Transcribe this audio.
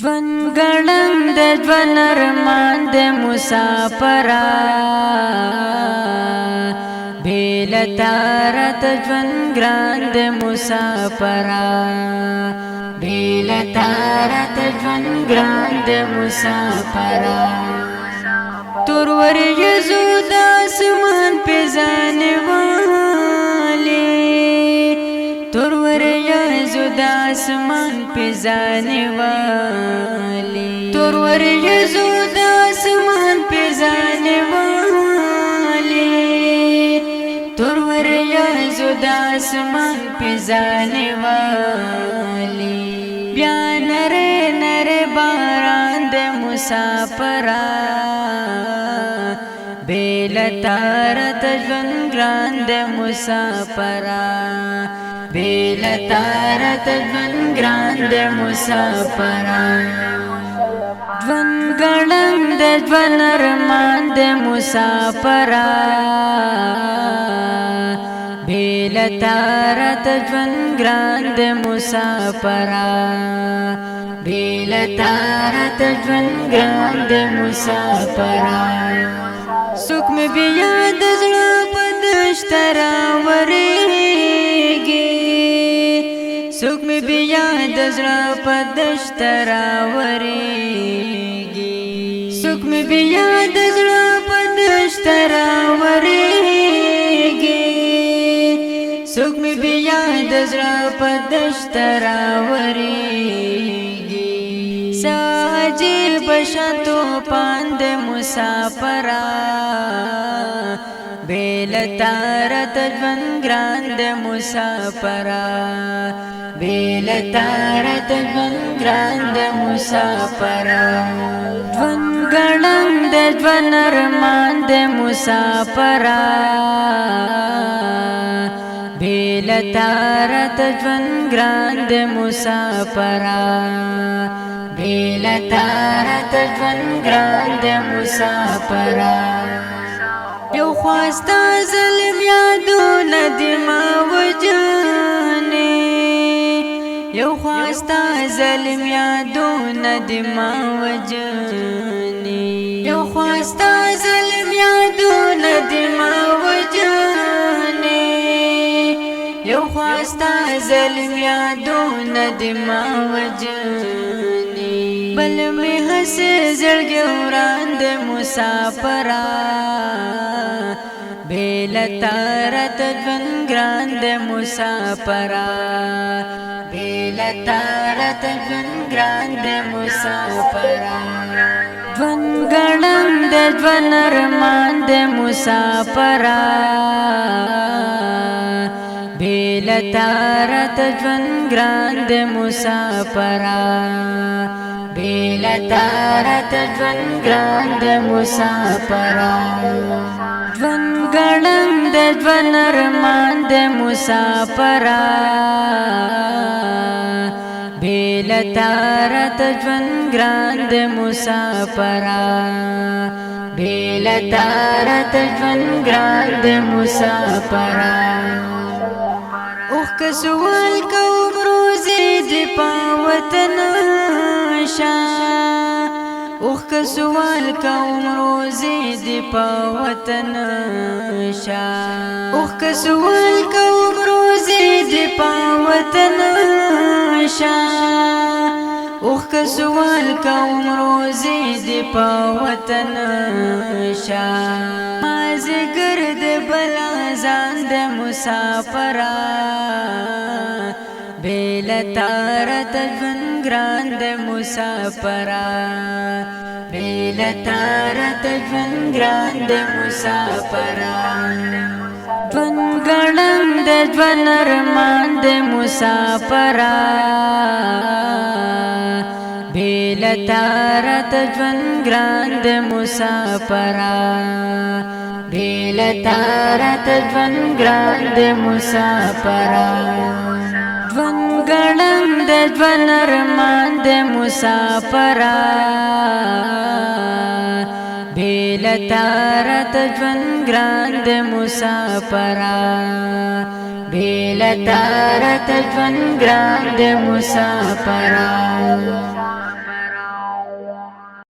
ژوند ګړنګ د ژوند ارمان د مسافره بېل تاره د ژوند ګران د مسافره بېل تاره د ژوند ګران د مسافره تور ورېځو د اسمان په ځانې والي تور ورېځو د اسمان په ځانې والي تور ورېځو د اسمان په ځانې والي تور ورېځو د اسمان په ځانې والي بیا نری نری باران د مسافره بېل تاره د ژوند ګران د مسافره بېل تاره د ژوند ګران د مسافره ژوند ګړنګ د ژوند ارمان د مسافره بېل تاره د ژوند ګران د مسافره بېل تاره د ژوند ګران د مسافره څوک مې بیا د زړه په دشته راورېږي څوک مې بیا د زړه په دشته راورېږي څوک مې بیا د زړه په دشته راورېږي څوک مې بیا د زړه په دشته راورېږي عجیب شان طوفان د مسافره بېل تاره د ژوند ګران د مسافره بېل تاره د ژوند ګران د مسافره ژوند ګړنګ د ژوند ارمان د مسافره بېل تاره د ژوند ګران د مسافره بېل تاره د ژوند ګران د مسافره یو خواسته ظلم یادونه دې ما وجنې یو خواسته ظلم یادونه دې ما وجنې یو خواسته ظلم یادونه دې ما وجنې یو خواسته ظلم یادونه دې ما وجنې بل می هسې زړګی وران د مسافره بېل تاره د ژوند ګران د مسافره بېل تاره د ژوند ګران د مسافره ژوند ګړنګ د ژوند ارمان د مسافره بېل تاره د ژوند ګران د مسافره بېل تاره د ژوند ګران د مسافره ژوند ګړنګ د ژوند ارمان د مسافره بېل تاره د ژوند ګران د مسافره بېل تاره د ژوند ګران د مسافره اوښکه سوال کوم روزي دې په وطن شا اوښکه سوال کوم روزي دې په وطن شا اوښکه سوال کوم روزي دې په وطن شا اوښکه سوال کوم روزي دې په وطن شا مازیګر د بلا ځان د مسافره بېل تاره د ژوند ګران د مسافره بېل تاره د ژوند ګران د مسافره ژوند ګړنګ د ژوند ارمان د مسافره بېل تاره د ژوند ګران د مسافره بېل تاره د ژوند ګران د مسافره ژوند ګړنګ د ژوند ارمان د مسافره بېل تاره د ژوند ګران د مسافره بېل تاره د ژوند ګران د مسافره